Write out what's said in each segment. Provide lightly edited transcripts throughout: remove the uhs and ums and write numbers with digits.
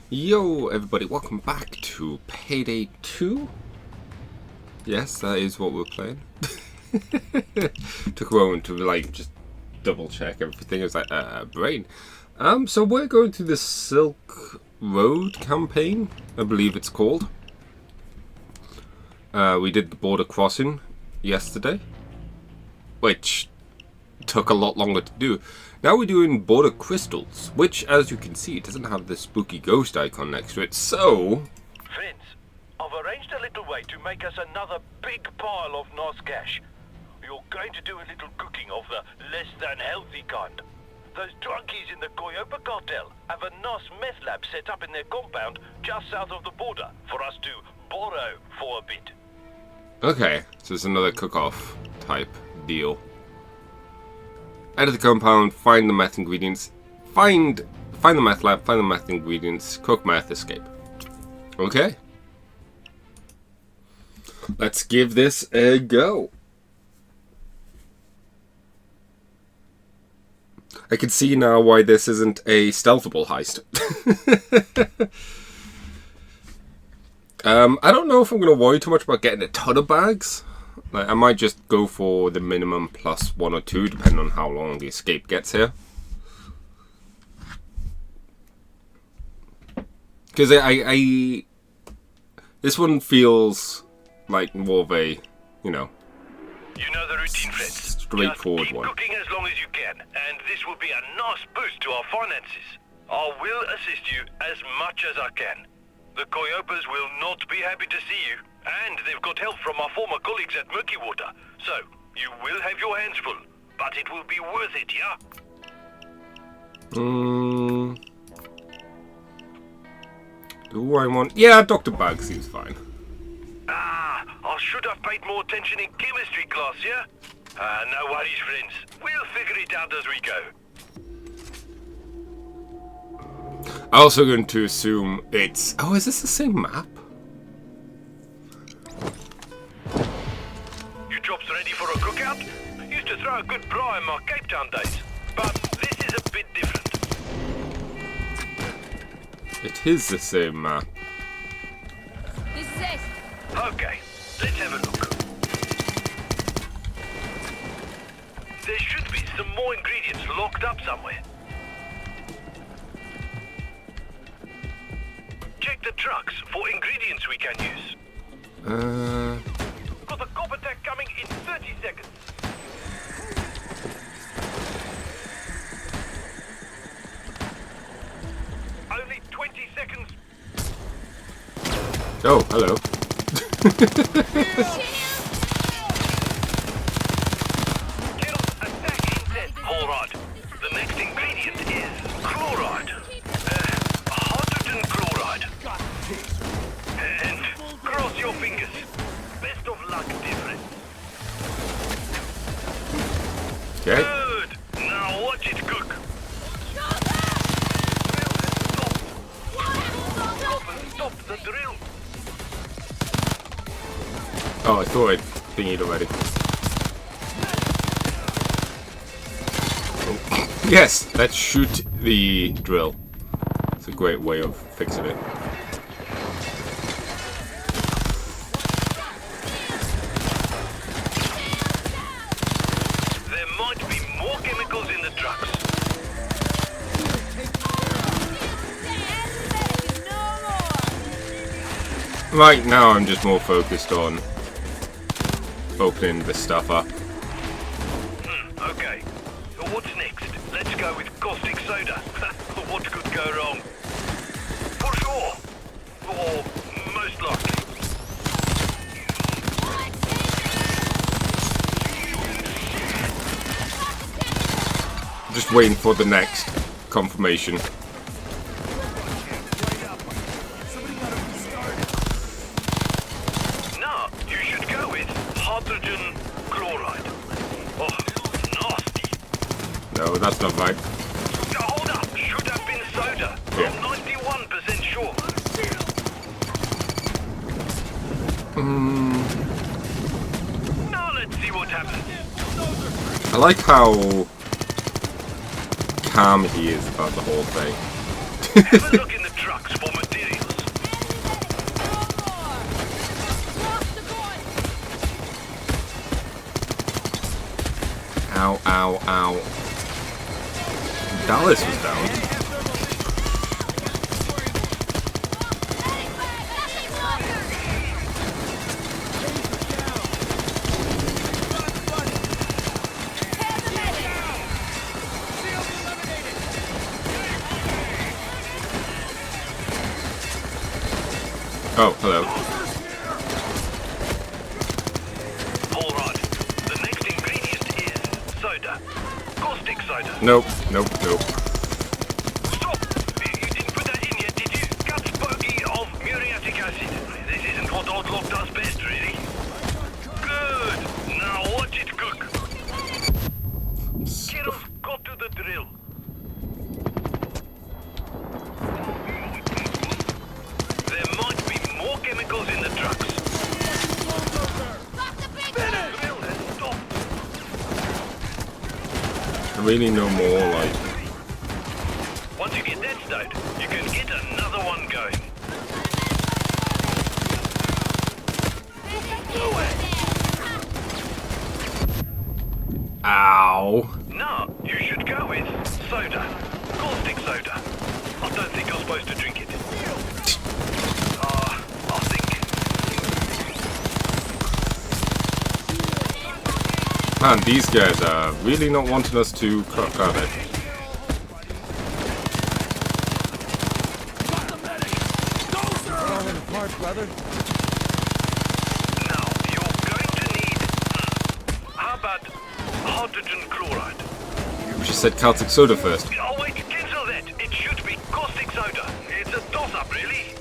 Yo everybody, welcome back to Payday 2. Yes, that is what we're playing. Took a moment to just double check everything. It was like brain. So we're going through the Silk Road campaign, I believe it's called. We did the border crossing yesterday, which took a lot longer to do. Now we're doing border crystals, which, as you can see, doesn't have the spooky ghost icon next to it, so... Friends, I've arranged a little way to make us another big pile of nice cash. You're going to do a little cooking of the less than healthy kind. Those drunkies in the Coyopa cartel have a nice meth lab set up in their compound just south of the border for us to borrow for a bit. Okay, so it's another cook-off type deal. Enter the compound, find the meth ingredients, find the meth lab, find the meth ingredients, cook meth, escape. Okay. Let's give this a go. I can see now why this isn't a stealthable heist. I don't know if I'm going to worry too much about getting a ton of bags. I might just go for the minimum plus 1 or 2, depending on how long the escape gets here. Because this one feels like more of a, You know the routine, friends. Straightforward Just keep one. cooking as long as you can, and this will be a nice boost to our finances. I will assist you as much as I can. The Coyopas will not be happy to see you, and they've got help from our former colleagues at Murky Water. So, you will have your hands full, but it will be worth it, yeah? Do I want... Yeah, Dr. Bug seems fine. I should have paid more attention in chemistry class, yeah? No worries, friends. We'll figure it out as we go. I'm also going to assume it's... Oh, is this the same map? You drops ready for a cookout? Used to throw a good braai in my Cape Town days, but this is a bit different. It is the same map. This is it. Okay, let's have a look. There should be some more ingredients locked up somewhere. Check the trucks for ingredients we can use. Got the cop attack coming in 30 seconds. Only 20 seconds. Oh, hello. Alright, the next ingredient is chloride. Hydrogen chloride. And cross your fingers. Best of luck, different. Okay. Good. Now watch it cook. Stop the drill. Oh, I thought I'd thingied already. Oh. Yes, let's shoot the drill. It's a great way of fixing it. There might be more chemicals in the trucks. Right now I'm just more focused on opening this stuff up. Okay. So what's next? Let's go with caustic soda. What could go wrong? For sure. Or most likely. Just waiting for the next confirmation. No, you should go with hydrogen chloride. Oh, nasty. No, that's not right. Hold up. Should have been soda. Yeah. I'm 91% sure. Now let's see what happens. I like how calm he is about the whole thing. Have a look in the trucks for ow, ow. Dallas was down. Oh, hello. Alright, the next ingredient is soda. Caustic soda. Nope, nope, nope. Stop! You didn't put that in yet, did you? Guts bogey of muriatic acid. This isn't what Oddlock does best, really. Good! Now watch it cook. Kiddos, got to the drill. There might be more chemicals in the trucks. Drill has stopped. I really know more, like... Once you get that stowed, you can get another one going. Ow. No, you should go with soda. Caustic soda. I don't think you're supposed to drink it. I think... Man, these guys are really not wanting us to cook, are they? Now, you're going to need... How about hydrogen chloride? We should said Celtic soda first. Oh wait, cancel that. It should be caustic soda. It's a toss-up, really.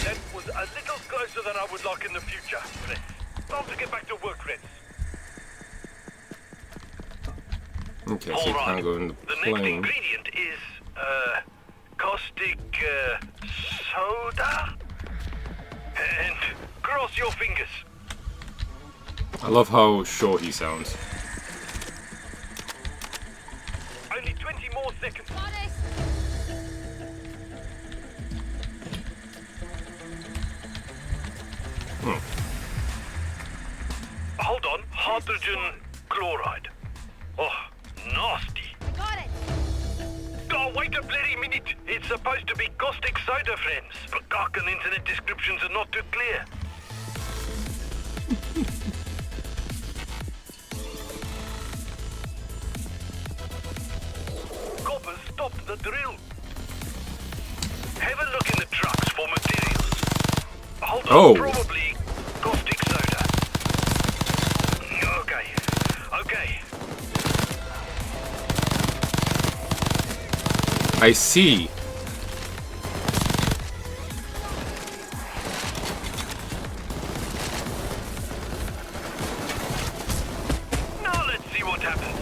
That was a little closer than I would like in the future, friends. Time to get back to work, friends. Okay, so you can't go in the The next plane. ingredient is, caustic, soda? And cross your fingers. I love how short he sounds. Only 20 more seconds. Hold on, hydrogen chloride. Oh, nasty. Got it. Oh, wait a bloody minute. It's supposed to be caustic soda, friends. But Garkin internet descriptions are not too clear. Coppers stopped the drill. Have a look in the trucks for materials. Hold on, Oh. probably caustic soda. Okay, okay. I see. Now let's see what happens.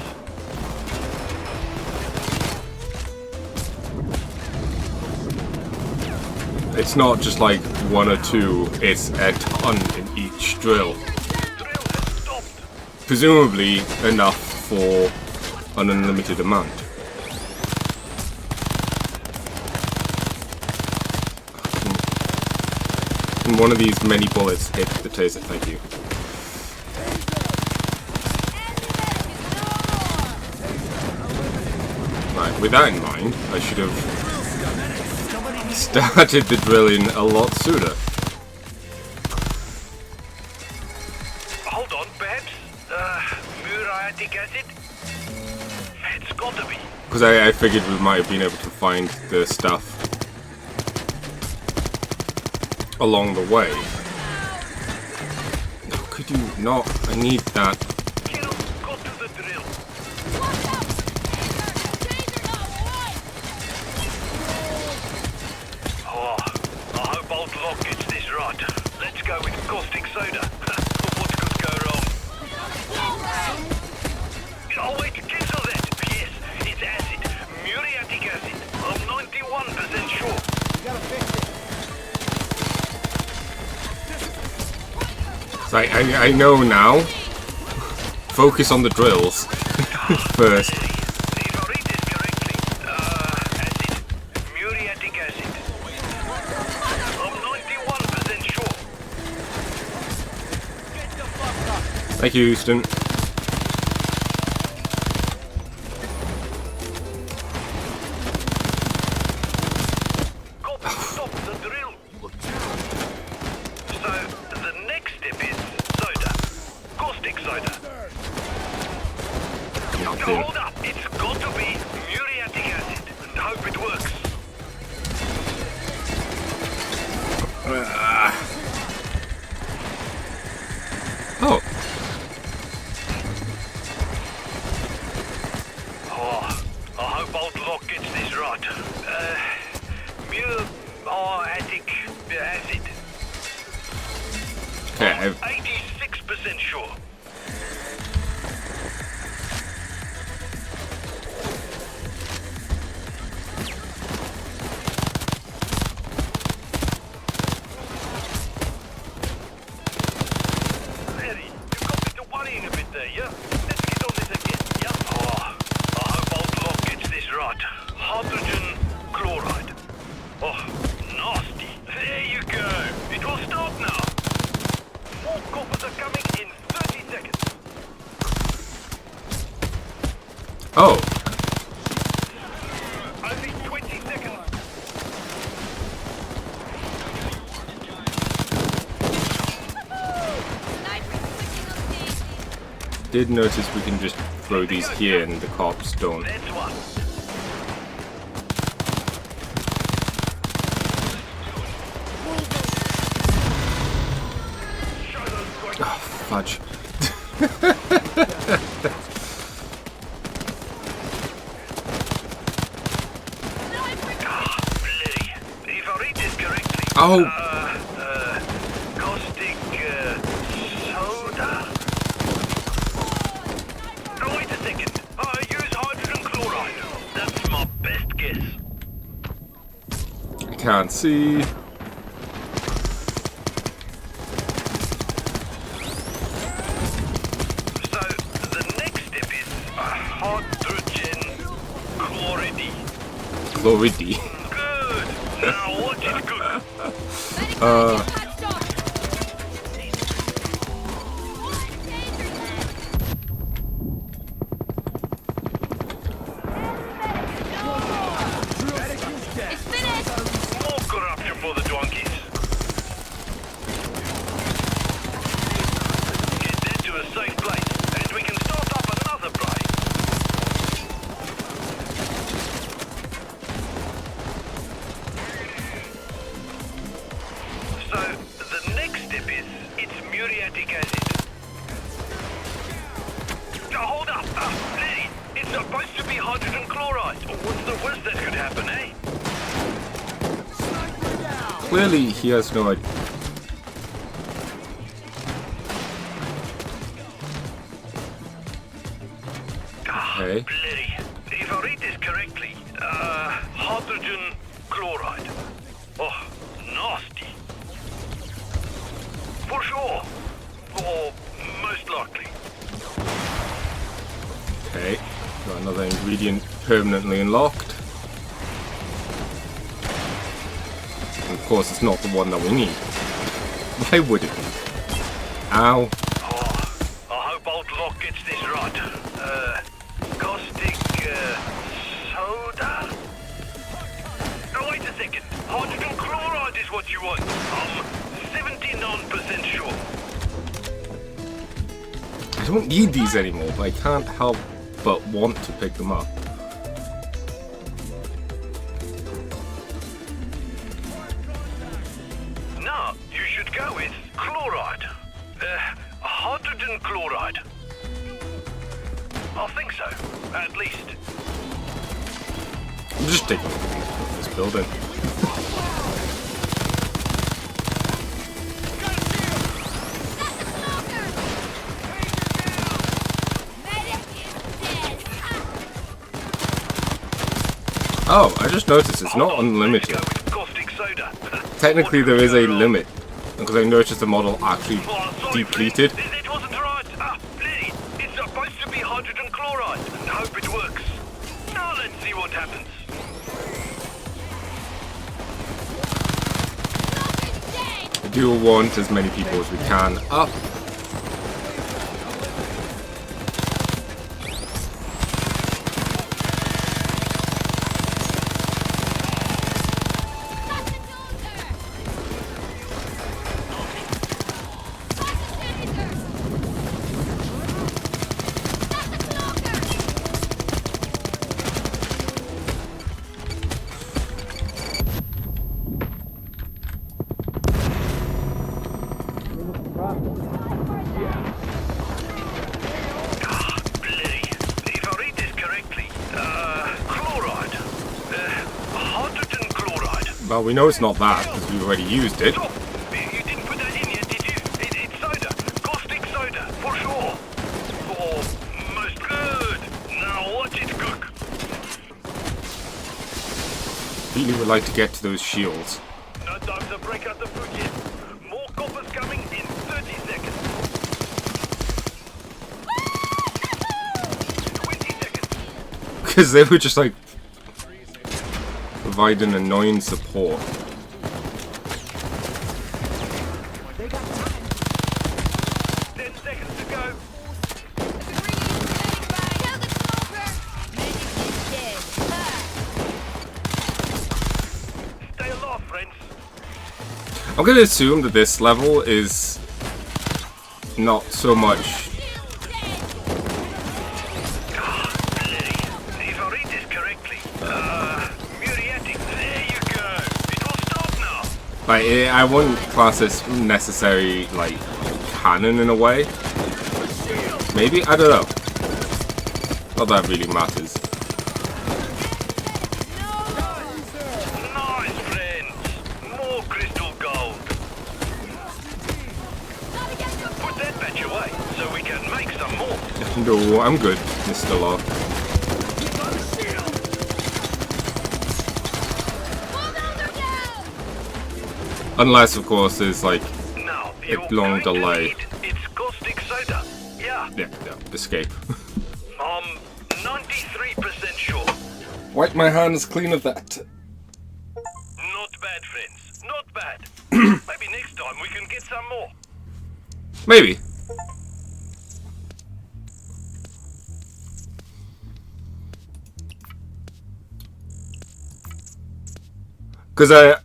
It's not just like one or two, it's a ton in each drill. Drill has stopped. Presumably enough for an unlimited amount. Can one of these many bullets hit the taser? Thank you. Right, with that in mind, I should have started the drilling a lot sooner. Hold on, perhaps, muriatic acid? It's got to be. Because I figured we might have been able to find the stuff along the way. No, could you not? I need that. Kill, go to the drill. Oh, I hope old Lock gets this right. Let's go with caustic soda. What could go wrong? Oh wait, cancel that. Yes, it's acid. Muriatic acid. I'm 91% sure. So I know now. Focus on the drills first. If I read this correctly, acid. Muriatic acid. I'm 91% sure. Thank you, Houston. Copy, stop the drill. So, the next step is soda. Caustic soda. Not Now, good. hold up. It's got to be muriatic acid. And hope it works. Oh, Oh, I hope old Locke gets this right. Muriatic acid. okay. I'm 86% sure. Larry, you got me to worrying a bit there, yeah? Let's get on this again, yeah? Oh, I hope old Locke gets this right. Hydrogen chloride. Oh, nasty. There you go. It will start now. More coppers are coming in 30 seconds. Oh, Only 20 seconds. did notice we can just throw these here and the cops don't. That's one. Show those quick. Oh, fudge. Bloody. If I read this correctly. Oh. Caustic soda. Oh, wait a second. Use hydrogen chloride. That's my best guess. I can't see. So, the next step is hydrogen chloride. Chloridi. Good. Now watch it good. It's finished! More corruption for the donkeys. Get that to a safe place, and we can start up another brain. So, the next step is, it's muriatic acid. Hold up! Lady, it's supposed to be hydrogen chloride. What's the worst that could happen, eh? Clearly, he has no idea. Okay. Bloody. If I read this correctly, hydrogen chloride. Oh, nasty. For sure. Or most likely. Okay. Got another ingredient permanently unlocked. And of course, it's not the one that we need. Why would it be? Ow. Oh, I hope old Locke gets this right. Caustic soda? Oh, wait a second. Hydrogen chloride is what you want. I'm 79% sure. I don't need these anymore, but I can't help but want to pick them up. No, you should go with chloride. Hydrogen chloride. I think so, at least. I'm just taking a look at this building. Oh, I just noticed it's not unlimited. Let's go with caustic soda. Technically there is a limit, because I noticed the model actually Oh, sorry, depleted. Flint. It wasn't right. Lily, it's supposed to be hydrogen chloride. And hope it works. Now let's see what happens. I do want as many people as we can up. Well, we know it's not that, because we already used it. Stop! You didn't put that in yet, did you? It's soda. Caustic soda, for sure. Oh, most good. Now watch it cook. Really would like to get to those shields. No time to break out the food yet. More coppers coming in 30 seconds. 20 seconds. Because they were just like providing annoying support. They got time. 10 seconds to go. Kill the smoker. Medic is dead. Stay aloft, friends. I'm going to assume that this level is not so much. Ifrit is correctly. Muriatic. There you go. It will stop now. Like, I wouldn't class this necessary, like, canon in a way. Maybe? I don't know. Not that really matters. Nice, friends. More crystal gold. Put that batch away so we can make some more. No, I'm good, Mr. Law. Unless, of course, there's, like, Now, a long delay. It's caustic soda. Yeah, Yeah, escape. I'm 93% sure. Wipe my hands clean of that. Not bad, friends. Not bad. Maybe next time we can get some more. Maybe. Because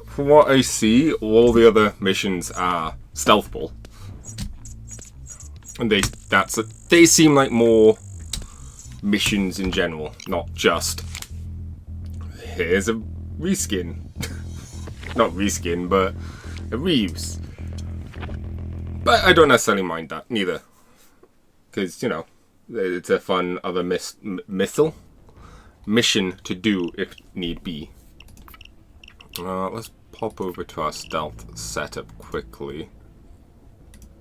from what I see, all the other missions are stealthable, and they seem like more missions in general, not just here's a reskin, not reskin, but a reuse. But I don't necessarily mind that neither, because you know it's a fun other mission to do if need be. Let's pop over to our stealth setup quickly.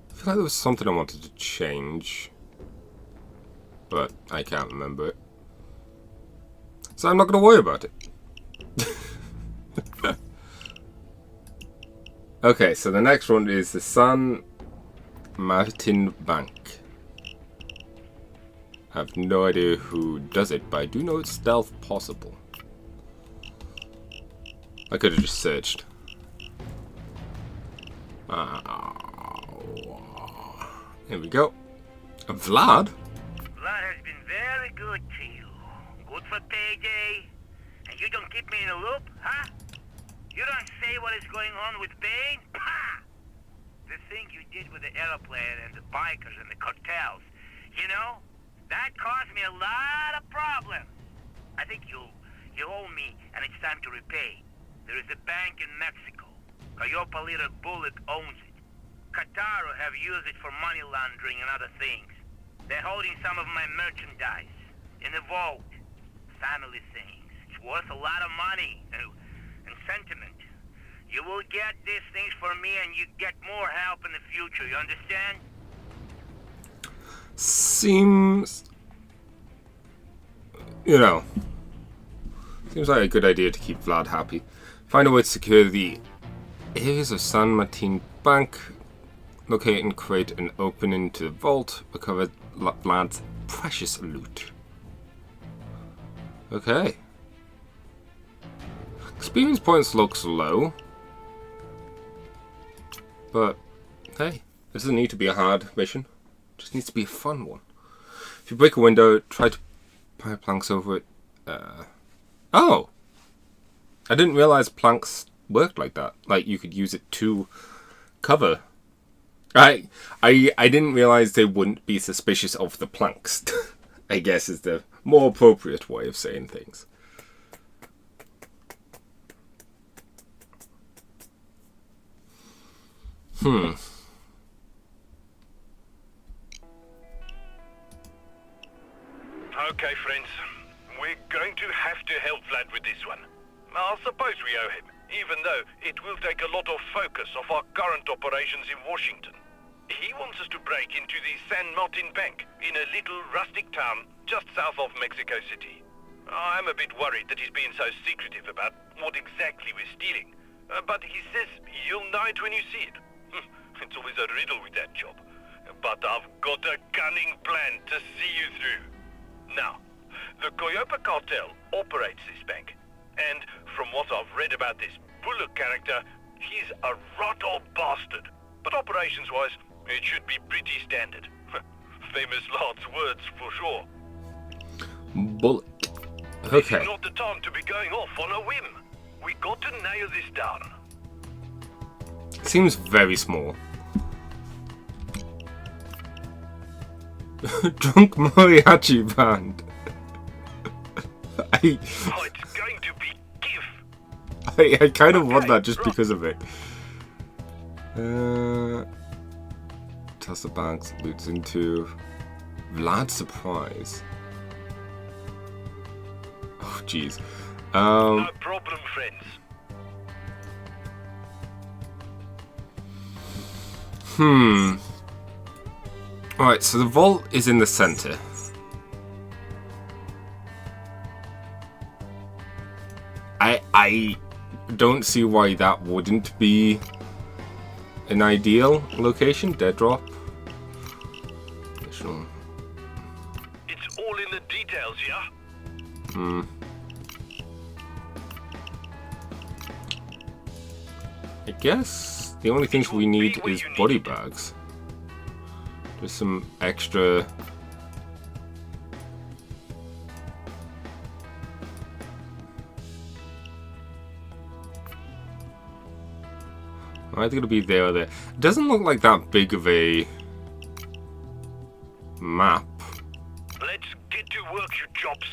I feel like there was something I wanted to change, but I can't remember it. So I'm not going to worry about it. Okay, so the next one is the San Martin Bank. I have no idea who does it, but I do know it's stealth possible. I could have just searched. Here we go. Vlad? Vlad has been very good to you. Good for Payday. And you don't keep me in the loop, huh? You don't say what is going on with Bane? Pah! The thing you did with the airplane and the bikers and the cartels, you know, that caused me a lot of problems. I think you owe me, and it's time to repay. There is a bank in Mexico. Cayopalita Bullet owns it. Qatar have used it for money laundering and other things. They're holding some of my merchandise in a vault. Family things. It's worth a lot of money and sentiment. You will get these things for me and you get more help in the future, you understand? Seems... you know... seems like a good idea to keep Vlad happy. Find a way to secure the areas of San Martin Bank. Locate and create an opening to the vault. Recover Vlad's precious loot. Okay. Experience points looks low. But, hey, this doesn't need to be a hard mission. It just needs to be a fun one. If you break a window, try to pile planks over it. Oh! I didn't realize planks worked like that. Like, you could use it to cover. I didn't realize they wouldn't be suspicious of the planks. I guess is the more appropriate way of saying things. Okay, friends. We're going to have to help Vlad with this one. I suppose we owe him, even though it will take a lot of focus of our current operations in Washington. He wants us to break into the San Martin Bank in a little rustic town just south of Mexico City. I'm a bit worried that he's being so secretive about what exactly we're stealing. But he says you'll know it when you see it. It's always a riddle with that job. But I've got a cunning plan to see you through. Now, the Coyopa cartel operates this bank. And from what I've read about this Bullock character, he's a right old bastard. But operations-wise, it should be pretty standard. Famous last words for sure. Bullet. This Okay. is not the time to be going off on a whim. We got to nail this down. Seems very small. Drunk mariachi band. Oh, it's going to be GIF. I kind of want Okay, that just right. because of it. Toss the bags leads into Vlad's surprise. Oh jeez. No problem, friends. Alright, so the vault is in the center. I don't see why that wouldn't be an ideal location. Dead drop. Additional. It's all in the details, yeah? I guess the only things we need is body bags. There's some extra. Either gonna be there or there. It doesn't look like that big of a map. Let's get to work, you chops.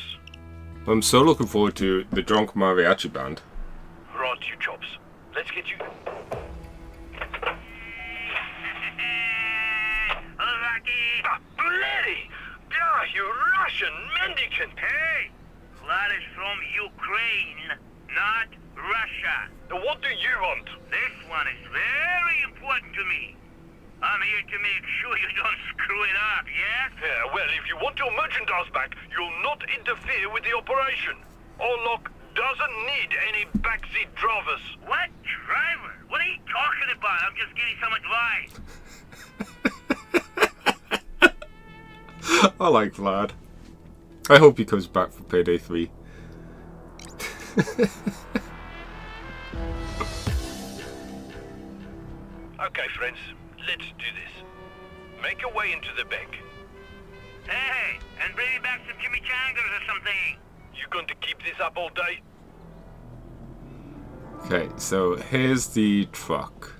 I'm so looking forward to the drunk mariachi band. Right, you chops. Let's get you... Hello, Rocky. Bloody! You Russian mendicant! Hey, Vlad is from Ukraine, not Russia. What do you want? This one is very important to me. I'm here to make sure you don't screw it up, yes? Yeah, well, if you want your merchandise back, you'll not interfere with the operation. Orlok doesn't need any backseat drivers. What driver? What are you talking about? I'm just getting some advice. I like Vlad. I hope he comes back for Payday 3. Okay, friends, let's do this. Make your way into the bank. Hey, and bring me back some chimichangas or something. You going to keep this up all day? Okay, so here's the truck.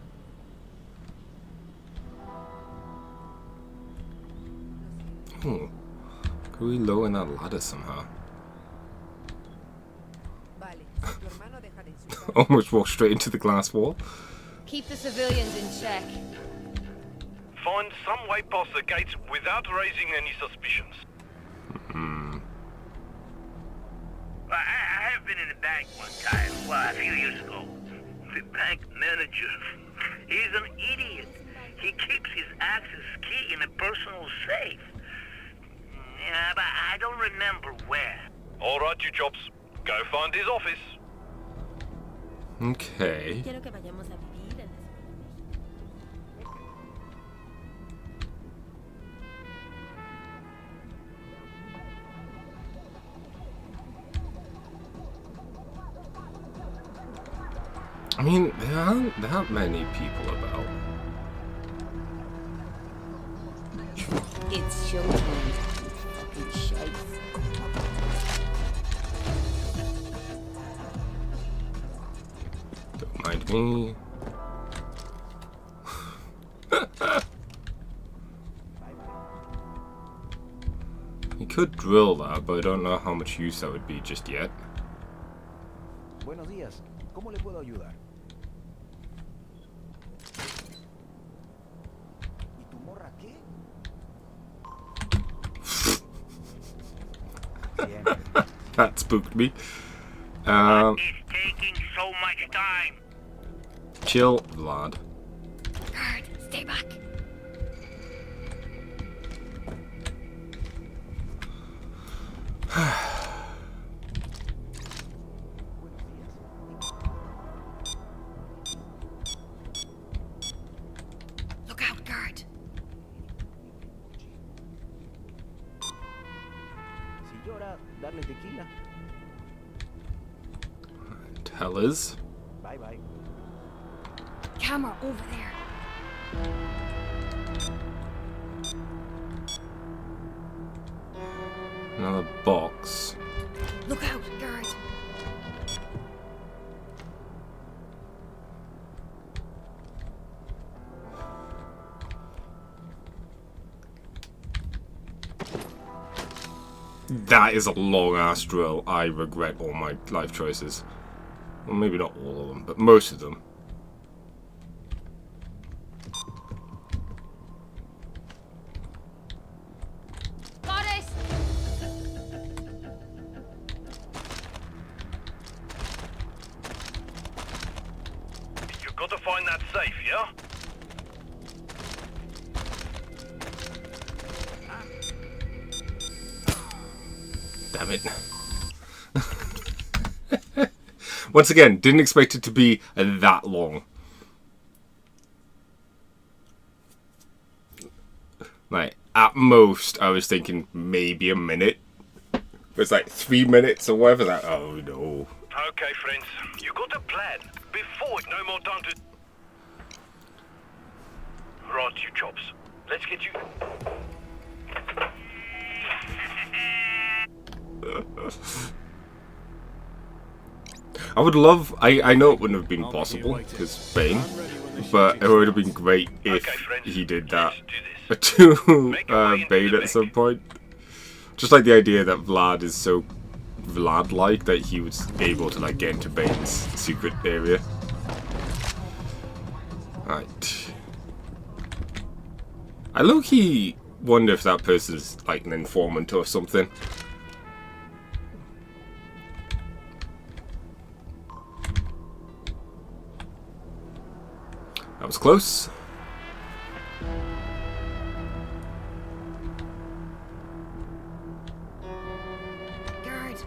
Ooh. Could we lower that ladder somehow? Vale, si tu hermano deja de insultar. Almost walked straight into the glass wall. Keep the civilians in check. Find some way past the gates without raising any suspicions. I have been in the bank one time, well, a few years ago. The bank manager, he's an idiot. He keeps his access key in a personal safe. Yeah, but I don't remember where. All right, you chops. Go find his office. Okay. Quiero que vayamos a vivir en I mean, there aren't that many people about. It's showtime. Fucking shite. Don't mind me. You could drill that, but I don't know how much use that would be just yet. Buenos días. ¿Cómo le puedo ayudar? ¿Y tu morra qué? Bien. That spooked me. What is taking so much time? Chill, Vlad. Guard, stay back. Look out, guard. Si llora, darle tequila. Tell us. Bye bye. Camera over there. Another box. Look out, guard. That is a long ass drill. I regret all my life choices. Well, maybe not all of them, but most of them. Got it! You gotta find that safe, yeah? Damn it. Once again, didn't expect it to be that long. Like, at most, I was thinking maybe a minute. It was like 3 minutes or whatever that. Oh no. Okay, friends, you got a plan. Before no more time to... Right, you chops. Let's get you... I would love. I know it wouldn't have been possible because Bane, but it would have been great if Okay, friends, he did that let's do this. to Make your way into Bane the at mech. some point. Just like the idea that Vlad is so Vlad-like that he was able to like get into Bane's secret area. Right. I low-key wonder if that person's like an informant or something. That was close. Guard.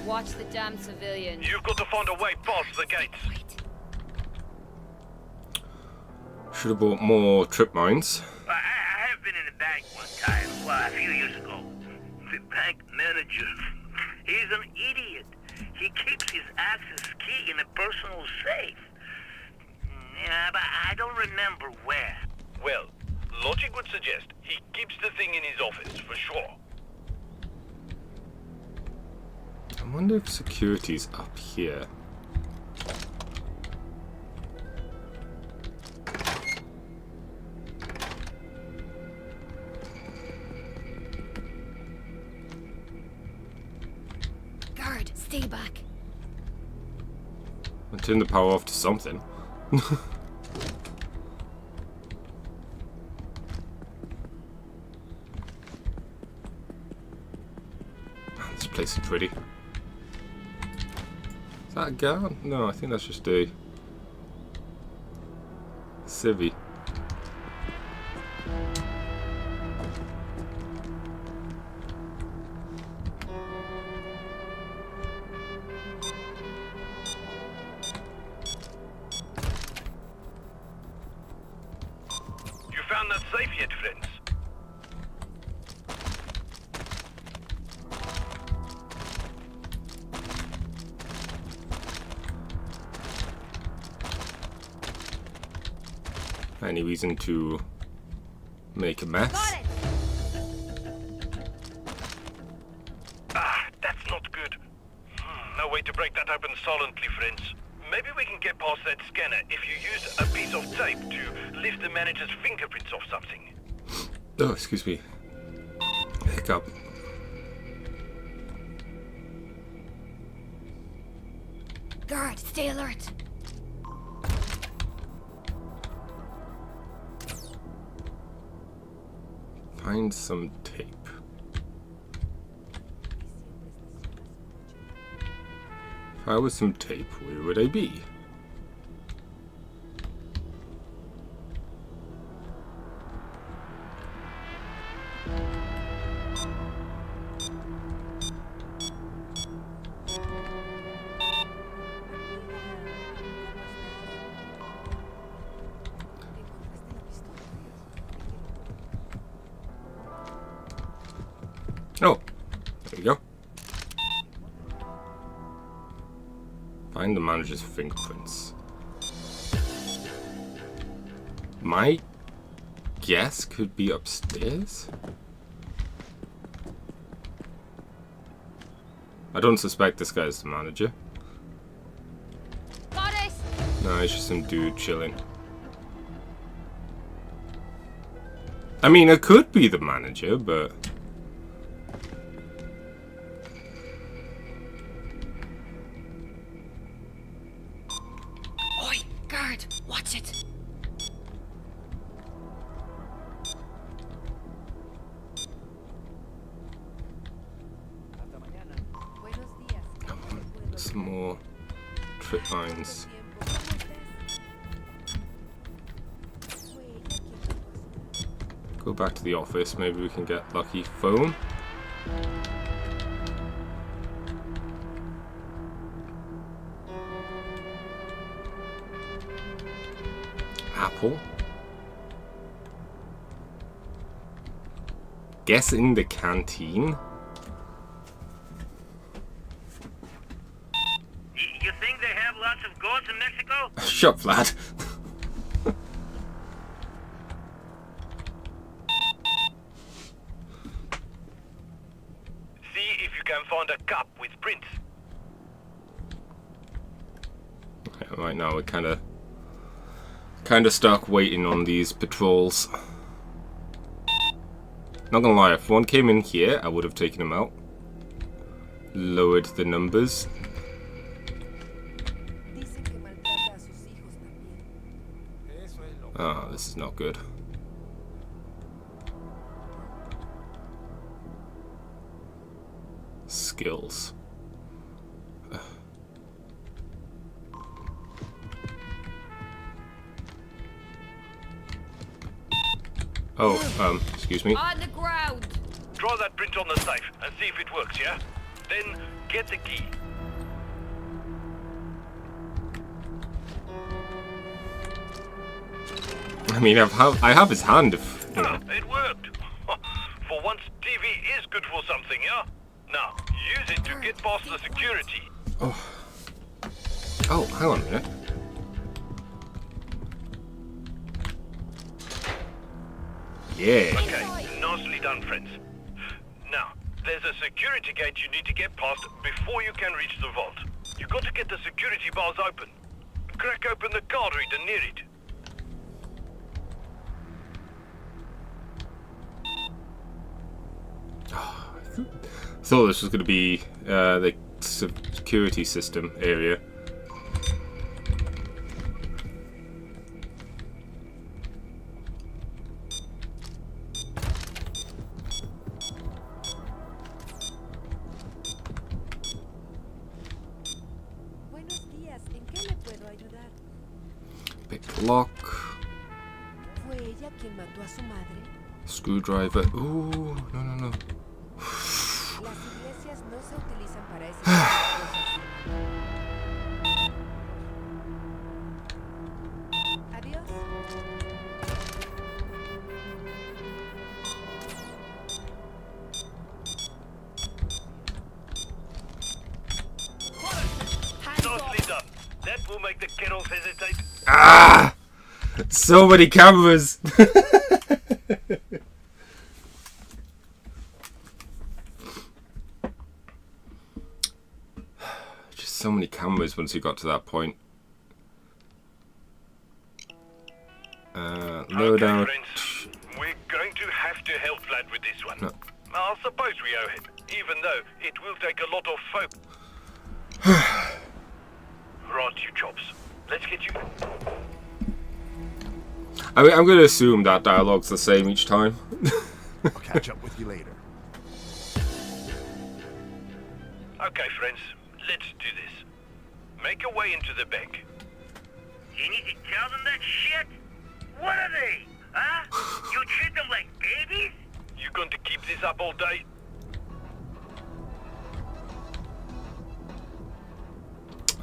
Watch the damn civilians. You've got to find a way past the gates. Wait. Should have bought more trip mines. I have been in a bank one time, well, a few years ago. The bank manager, he's an idiot. He keeps his access key in a personal safe. Yeah, but I don't remember where. Well, logic would suggest he keeps the thing in his office, for sure. I wonder if security's up here. Guard, stay back. I turned the power off to something. This place is pretty. Is that a guard? No, I think that's just a civvy. You found that safe yet, friends? Any reason to make a mess? Got it! Ah, that's not good. No way to break that open silently, friends. Maybe we can get past that scanner if you use a piece of tape to lift the manager's fingerprints off something. Oh, excuse me. Hiccup. Guard, stay alert. Find some tape. If I was some tape, where would I be? Oh, there we go. Find the manager's fingerprints. My guess could be upstairs? I don't suspect this guy's the manager. Got it! No, it's just some dude chilling. I mean, it could be the manager, but... Oi, guard, watch it. Hasta mañana. Buenos días. Some more trip lines. Go back to the office, maybe we can get lucky. Phone? Apple? Guess in the canteen? You think they have lots of goats in Mexico? Shut up, Vlad. See if you can find a cup with prints. Right now we're kind of stuck waiting on these patrols. Not gonna lie, if one came in here, I would have taken him out. Lowered the numbers. Oh, this is not good. Skills. Oh, excuse me. On the ground. Draw that print on the safe and see if it works, yeah? Then get the key. I mean, I have his hand if, you know. It worked. For once, TV is good for something, yeah? Now, use it to get past the security. Oh, hang on a minute. Yeah. Okay, nicely done, friends. Now, there's a security gate you need to get past before you can reach the vault. You got to get the security bars open. Crack open the card reader near it. Thought this was going to be the security system area. Buenos días, ¿en qué le puedo ayudar? Pick lock. ¿Fue ella quien mató a su madre? Screwdriver. Ooh, no. Las iglesias no se utilizan para ese tipo de cosas. Adiós. Hands off. Nicely done. That will make the kennels hesitate. Ah! So many cameras! Just so many cameras once you got to that point. Load Okay, out. friends. We're going to have to help Vlad with this one. No. I suppose we owe him, even though it will take a lot of folk. Right, you chops. Let's get you... I mean, I'm going to assume that dialogue's the same each time. I'll catch up with you later. Okay, friends. Let's do this. Make your way into the bank. You need to tell them that shit? What are they? Huh? You treat them like babies? You going to keep this up all day?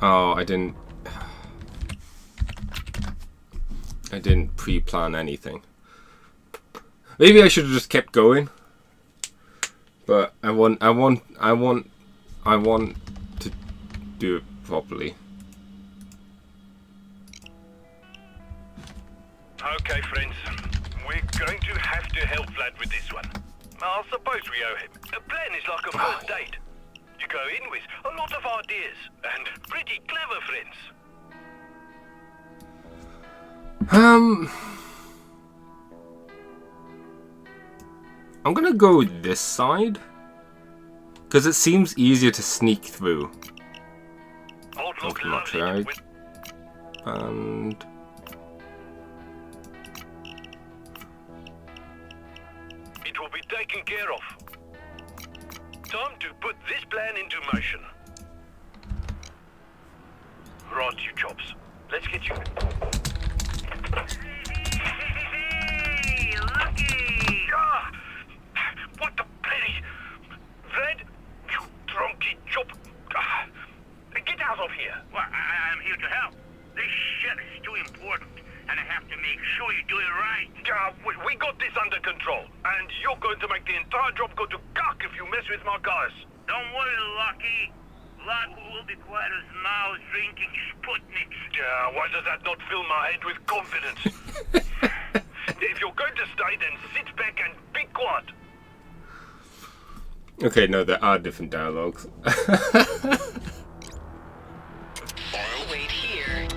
Oh, I didn't pre-plan anything. Maybe I should have just kept going. But I want to do it properly. Okay, friends. We're going to have to help Vlad with this one. I suppose we owe him. A plan is like a first date. You go in with a lot of ideas and pretty clever friends. I'm gonna go with this side because it seems easier to sneak through. Old look That's not lovely right. with And it will be taken care of. Time to put this plan into motion. Right, you chops. Let's get you. Hey, Lucky! Ah! What the bloody... Vlad, you drunky chop. Ah, get out of here. Well, I'm here to help. This shit is too important, and I have to make sure you do it right. We got this under control, and you're going to make the entire job go to cock if you mess with my guys. Don't worry, Lucky. Vlad will be quiet as mouse drinking Sputniks. Why does that not fill my head with confidence? If you're going to stay, then sit back and be quiet. okay, no, there are different dialogues. Wait here.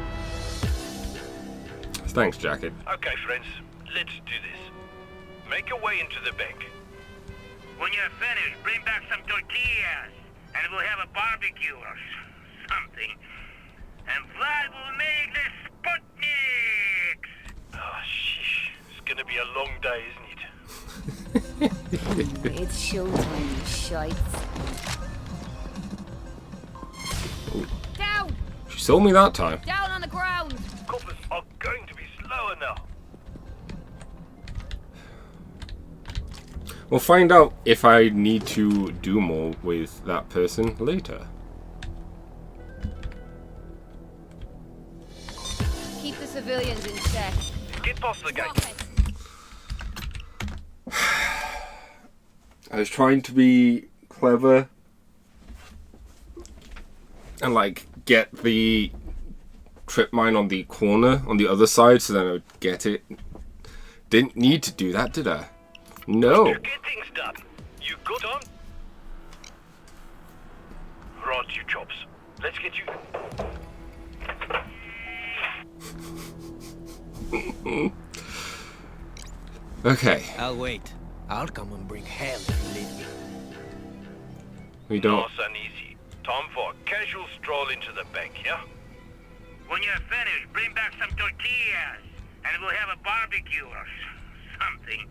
Thanks, Jacket. Okay, friends, let's do this. Make your way into the bank. When you're finished, bring back some tortillas, and we'll have a barbecue or something. And Vlad will make the Sputniks! Oh, sheesh. It's gonna be a long day, isn't it? It's showtime, you shites. Down! She sold me that time. Down on the ground! Coppers are going to be slower now. We'll find out if I need to do more with that person later. Keep the civilians in check. Get past the gate. Drop it. I was trying to be clever and like get the trip mine on the corner on the other side so then I would get it. Didn't need to do that, did I? No. To get things done. You good on? Right, you chops. Let's get you... Okay. I'll wait. I'll come and bring hell if you leave me. We don't. Nice and easy. Time for a casual stroll into the bank, yeah? When you're finished, bring back some tortillas, and we'll have a barbecue or something.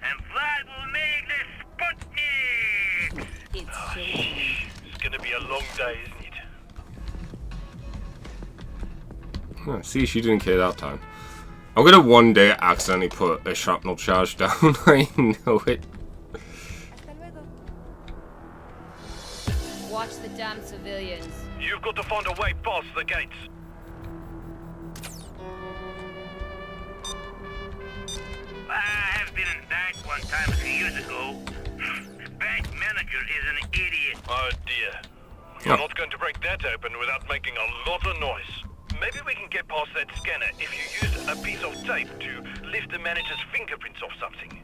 And Vlad will make the Sputniks! It's Oh, showtime. sheesh. It's gonna be a long day, isn't it? Oh, see, she didn't care that time. I'm gonna one day accidentally put a shrapnel charge down. I know it. Hasta luego. Watch the damn civilians. You've got to find a way past the gates. I have been in bank one time a few years ago. The bank manager is an idiot. Oh dear. You're Oh. not going to break that open without making a lot of noise. Maybe we can get past that scanner if you use a piece of tape to lift the manager's fingerprints off something.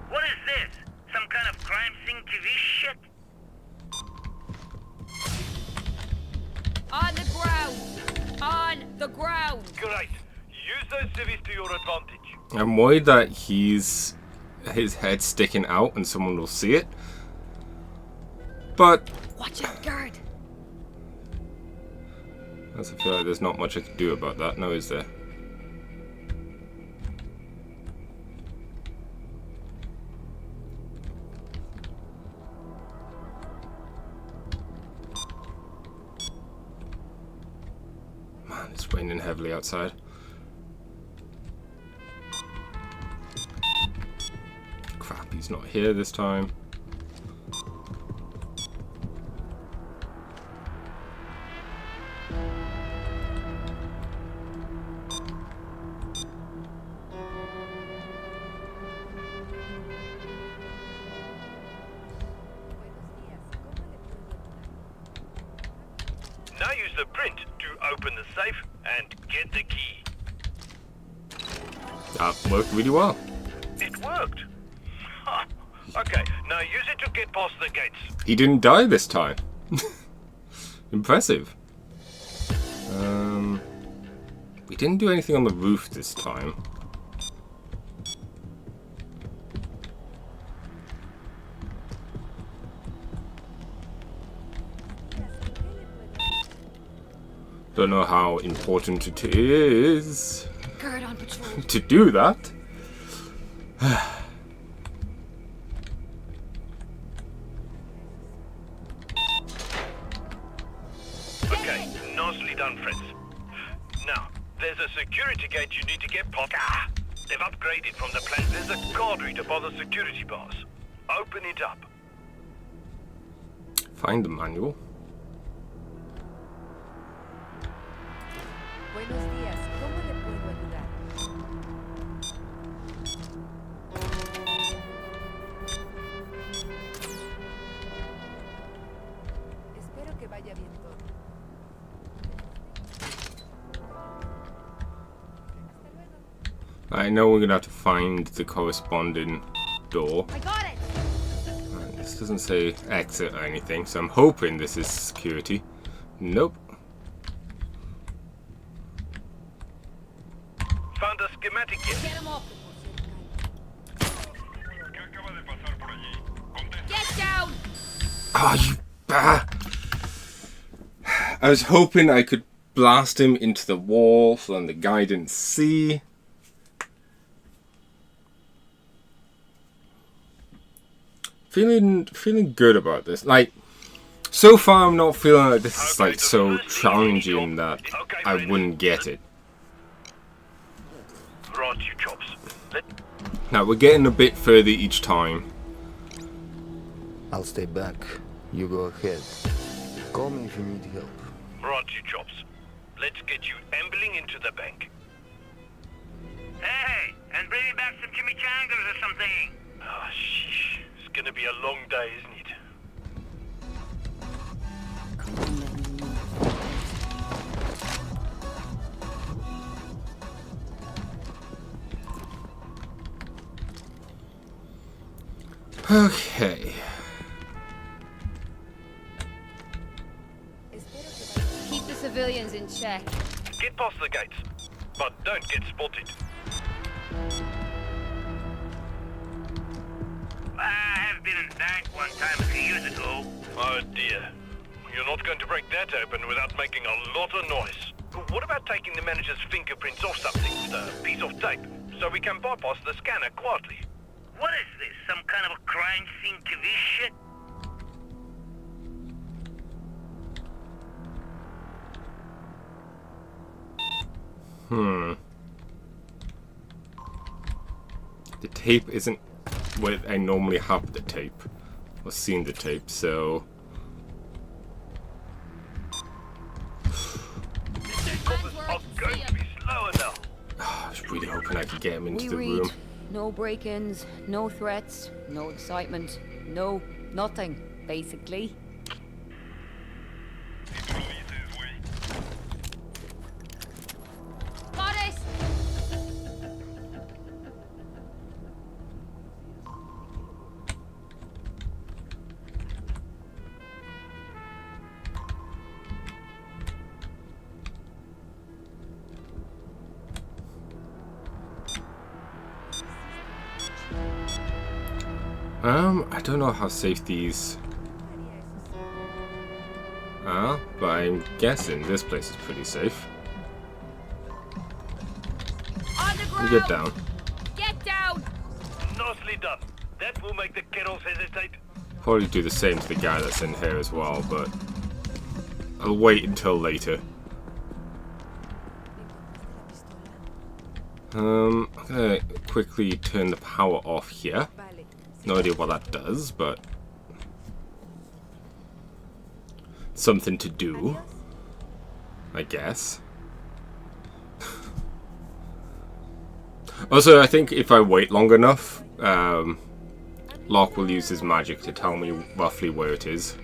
What is this? Some kind of crime scene TV shit? On the ground! On the ground! Great. Use those civvies to your advantage. I'm worried that his head's sticking out and someone will see it. But Watch out, guard! I feel like there's not much I can do about that, now is there? on, it's raining heavily outside. Crap, he's not here this time. Now use the print to open the safe and get the key. That worked really well. It worked. Huh. Okay, now use it to get past the gates. He didn't die this time. Impressive. We didn't do anything on the roof this time. Don't know how important it is Guard on patrol. to do that. Okay, nicely done, friends. Now, there's a security gate you need to get past. They've upgraded from the plans. There's a card reader by the security bars. Open it up. Find the manual. Buenos días, ¿cómo le puedo ayudar? Espero que vaya bien todo. I know we're gonna have to find the corresponding door. I got it. This doesn't say exit or anything, so I'm hoping this is security. Nope. Found a schematic Get here. him up. Get down. Ah, you. I was hoping I could blast him into the wall so then the guy didn't see. Feeling good about this. Like, so far I'm not feeling like this is like so challenging that I wouldn't get it. Right, you chops. Now we're getting a bit further each time. I'll stay back. You go ahead. Call me if you need help. Right, you chops. Let's get you ambling into the bank. Hey, and bring me back some chimichangas or something. Oh, sheesh. It's gonna be a long day, isn't it? Okay. Keep the civilians in check. Get past the gates, but don't get spotted. I have been in the bank one time a few years ago. Oh dear. You're not going to break that open without making a lot of noise. What about taking the manager's fingerprints off something with a piece of tape, so we can bypass the scanner quietly? What is this? Some kind of a crime scene TV shit? The tape isn't where I normally have the tape, or seen the tape, so... Coppers are going to be slower now. I was really hoping I could get him into We the read. room. No break-ins, no threats, no excitement, no nothing, basically. Got it! I don't know how safe these are, but I'm guessing this place is pretty safe. On the ground! You get down. Get down! Nicely done. That will make the kettles hesitate. Probably do the same to the guy that's in here as well, but I'll wait until later. I'm gonna quickly turn the power off here. Vale. No idea what that does, but something to do, I guess. Also, I think if I wait long enough, Locke will use his magic to tell me roughly where it is.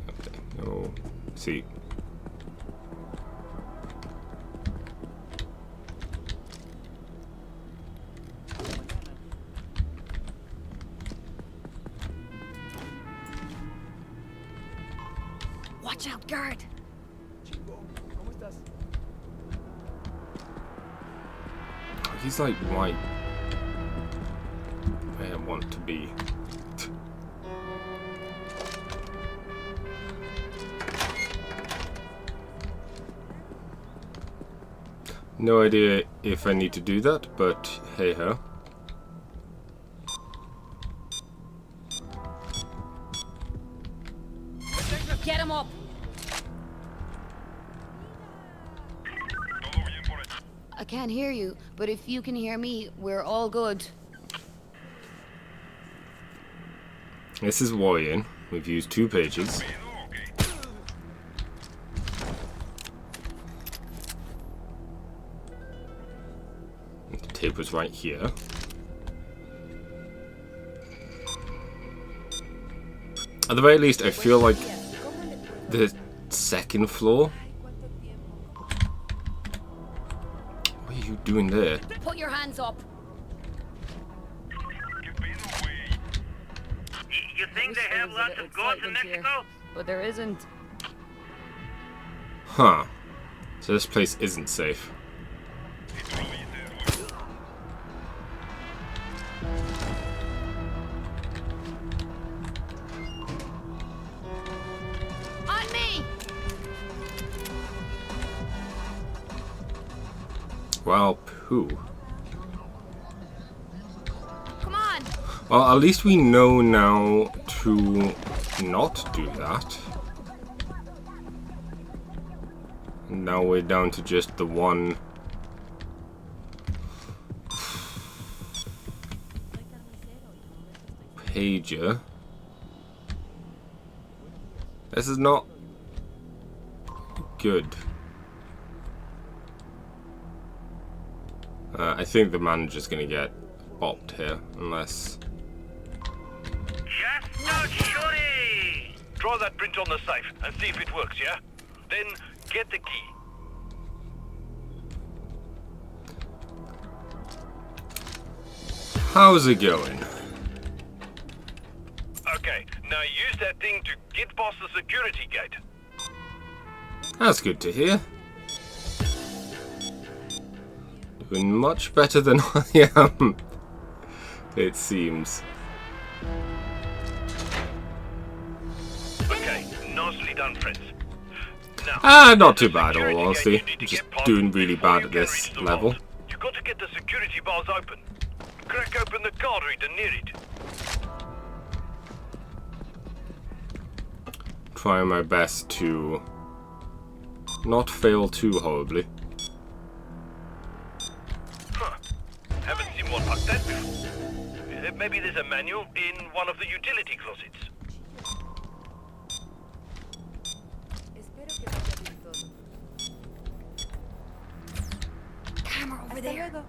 Okay. Oh, see. Watch out, guard! He's like right where I want to be. No idea if I need to do that, but hey ho. Get him up! I can't hear you, but if you can hear me, we're all good. This is worrying. We've used 2 pages. The tape was right here. At the very least, I feel like the second floor. What are you doing there? Put your hands up! You think they have lots of guards in Mexico? But there isn't. Huh. So this place isn't safe. On me! Well, poo. Come on! Well, at least we know now to not do that. Now we're down to just the one. Pager. This is not good. I think the manager's gonna get bopped here, unless. Just not shooting! Try that print on the safe and see if it works, yeah? Then get the key. How's it going? Okay, now use that thing to get past the security gate. That's good to hear. Doing much better than I am, it seems. Okay, nicely done, friends. Now, Not too the bad, all security honesty. gate you need to Just get past doing really before bad you at can this reach the level. vault. You've got to get the security bars open. Crack open the card reader near it. Trying my best to not fail too horribly. Huh. Haven't seen one like that before. Maybe there's a manual in one of the utility closets. Espero que vaya bien todo. Camera over Hasta there. luego.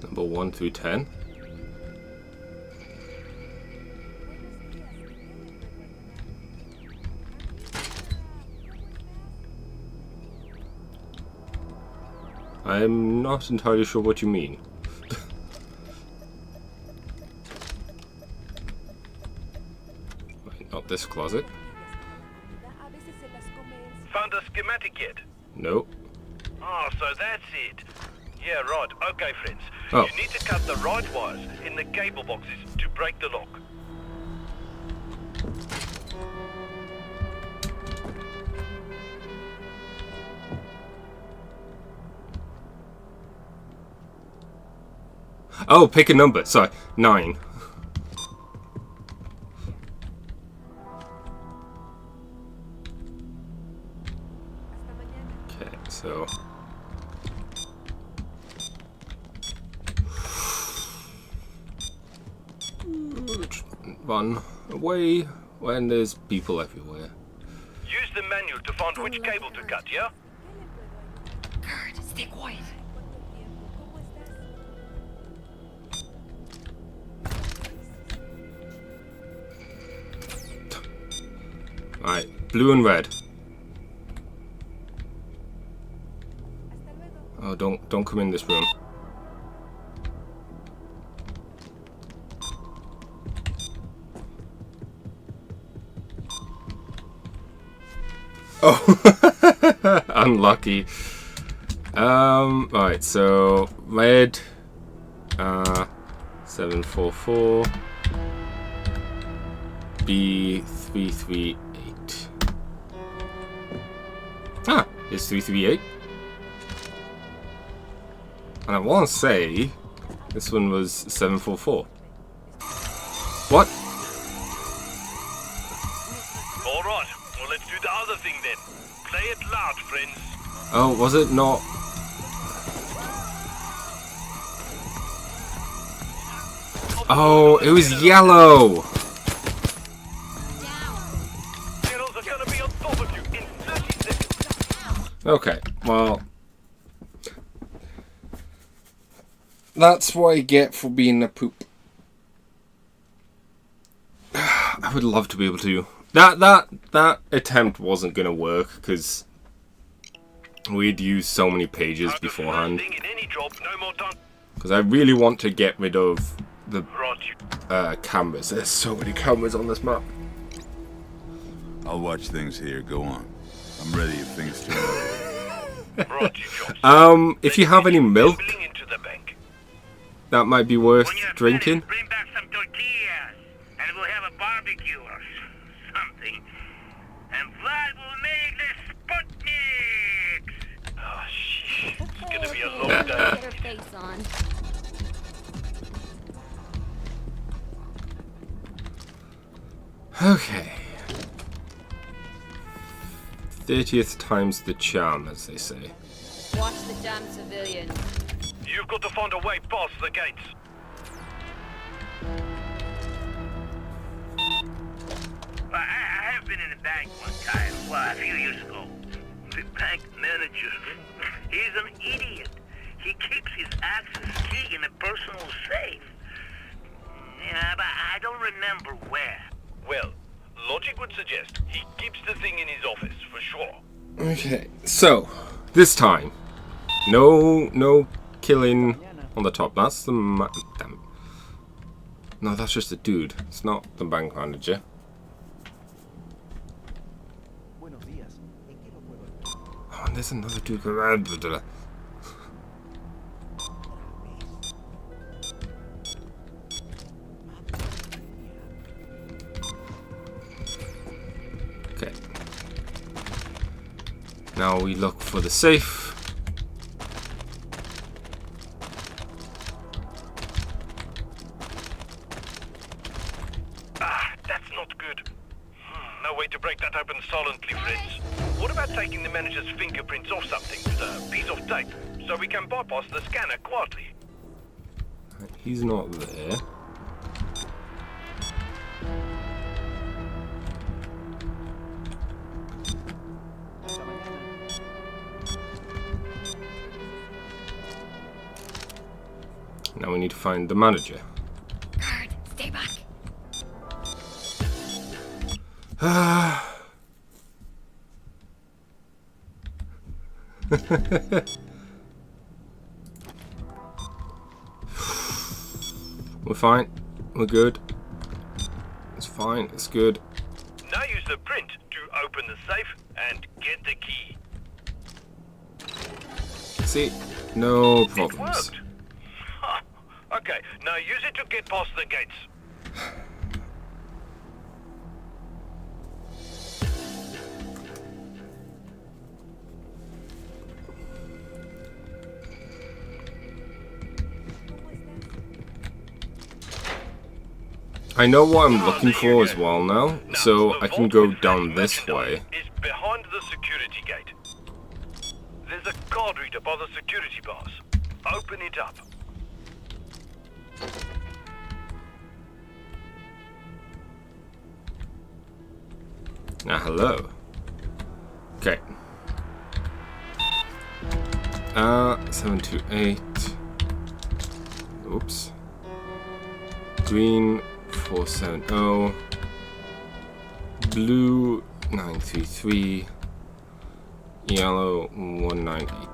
Number 1 through 10. I'm not entirely sure what you mean. Right, not this closet. A veces se las come el Found a schematic yet? Nope. Oh, so that's it. Yeah, right. Okay, friends. Oh. You need to cut the right wires in the cable boxes to break the lock. Oh, pick a number. Sorry, 9. run away when there's people everywhere. Use the manual to find which cable to cut, yeah? Guard, stay quiet. Alright, blue and red. Oh, don't come in this room. Oh, unlucky. Right, so red, 744, B338. Ah, it's 338. And I want to say this one was 744. What? All right, well, let's do the other thing then. Play it loud, friends. Oh, was it not? Oh, it was yellow. Generals are gonna be on top of you in 30 seconds. Okay, well, that's what I get for being a poop. I would love to be able to. That attempt wasn't gonna work because we'd used so many pages beforehand. First thing in any job, no more time. Because I really want to get rid of the Right, you. cameras. There's so many cameras on this map. I'll watch things here. Go on. I'm ready if things turn over. Right, you jobs. If you have any milk, Gambling into the bank. that might be worth When you're drinking. finished, bring back some tortillas, and we'll have a barbecue or something. And Vlad will make the Sputniks! Oh, shit. It's gonna be a long Get day. her face on. Okay. 30th time's the charm, as they say. Watch the damn civilians. You've got to find a way past the gates. Well, I have been in a bank one time, well, a few years ago. The bank manager, he's an idiot. He keeps his access key in a personal safe. Yeah, but I don't remember where. Well, logic would suggest he keeps the thing in his office, for sure. Okay, so this time, no killing on the top. That's the damn. No, that's just a dude. It's not the bank manager. Oh, and there's another dude. Okay. Now we look for the safe. Ah, that's not good. No way to break that open silently, friends. What about taking the manager's fingerprints off something with a piece of tape, so we can bypass the scanner quietly? He's not there. Now we need to find the manager. Guard, stay back. We're fine. We're good. It's fine. It's good. Now use the print to open the safe and get the key. See? No It problems. worked. Huh. Okay, now use it to get past the gates. I know what I'm looking for as well now, so the I can vault go with down that this merchandise way. Is behind the security gate. There's a card reader by the security bars. Open it up. Now, hello. Okay. 728. Oops. Green 470. Blue 933. Yellow 198.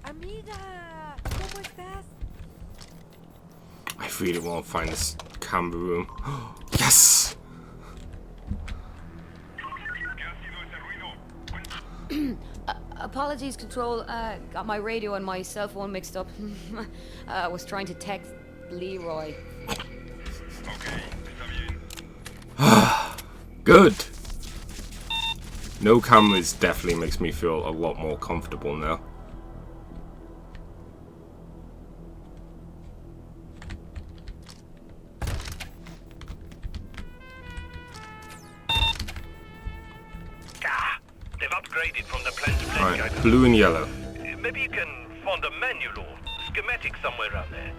Amiga, ¿cómo estás? I really want to find this camera room. Yes! Apologies, Control. Got my radio and my cell phone mixed up. I was trying to text Leroy. Good! No cameras definitely makes me feel a lot more comfortable now. They've upgraded from the plan to play Alright, guide. blue and yellow. Maybe you can find a manual or schematic somewhere around there.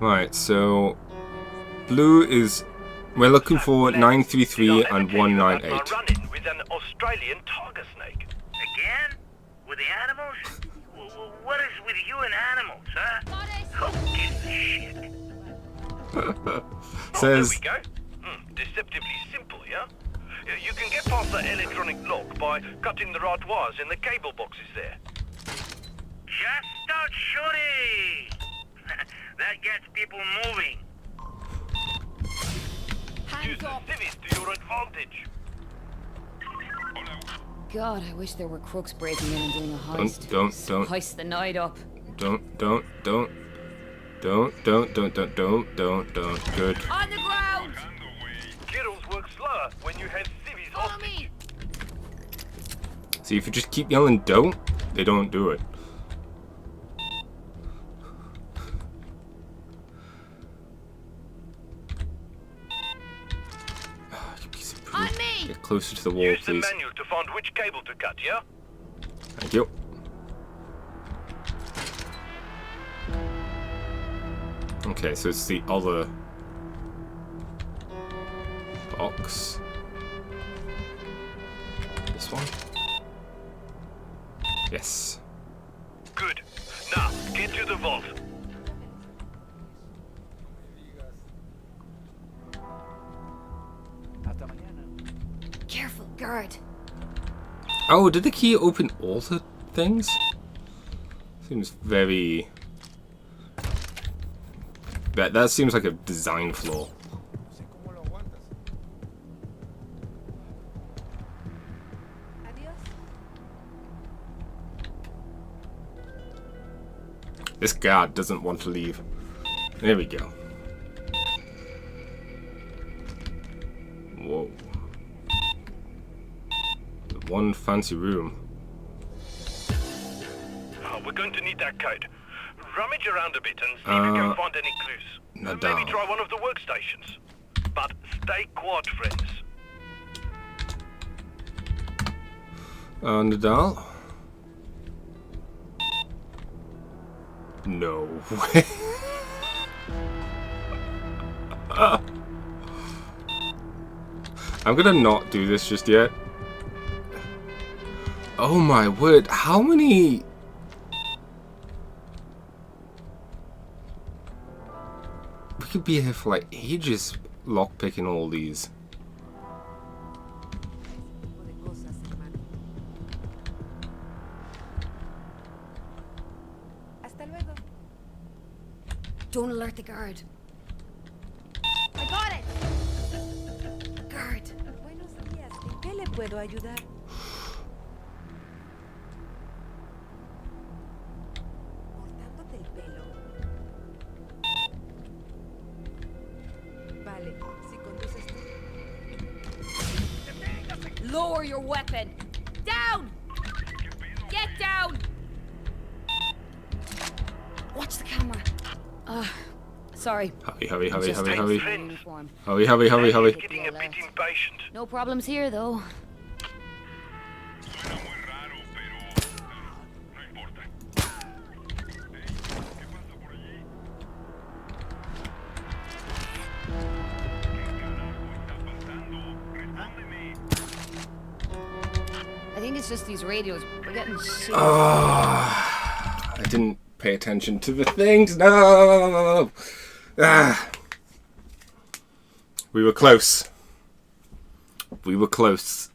Right, so blue is we're looking for 933 Did I ever and tell you about 198. my run-in with an Australian tiger snake? Again? With the animals? What is with you and animals, huh? Who gives a shit? Says There we go. Deceptively simple, yeah? You can get past the electronic lock by cutting the right wires in the cable boxes there. Just start shooting! That gets people moving. Use the civvies to your advantage. God, I wish there were crooks breaking in and doing a heist. don't. Heist the night up. don't. Good. On the ground! Girls work slower when you have civvies Follow hostage. me! See, if you just keep yelling don't, they don't do it. You piece of poo. On me! Get closer to the wall, Use the please. manual to find which cable to cut, yeah? Thank you. Okay, so it's the other box. This one? Yes. Good. Now, get to the vault. Careful, guard. Oh, did the key open all the things? Seems very... That seems like a design flaw. Adiós. This guard doesn't want to leave. There we go. Whoa. One fancy room. Oh, we're going to need that code. Rummage around a bit and see if you can find any clues. Nadal. Maybe try one of the workstations. But stay quiet, friends. Nadal? No way. I'm gonna not do this just yet. Oh my word, how many... We could be here for like ages lockpicking all these. De cosas, hermano. Hasta luego. Don't alert the guard. I got it! Guard. Buenos días. ¿En qué le puedo ayudar? Cortándote el pelo. Vale, si conduces tú. Lower your weapon! Down! Get down! Watch the camera. Sorry. Hurry. Just Hurry. uniform. Hurry. Getting a bit impatient. No problems here, though. I think it's just these radios. We're getting shit. I didn't pay attention to the things. No. Ah. We were close. We were close.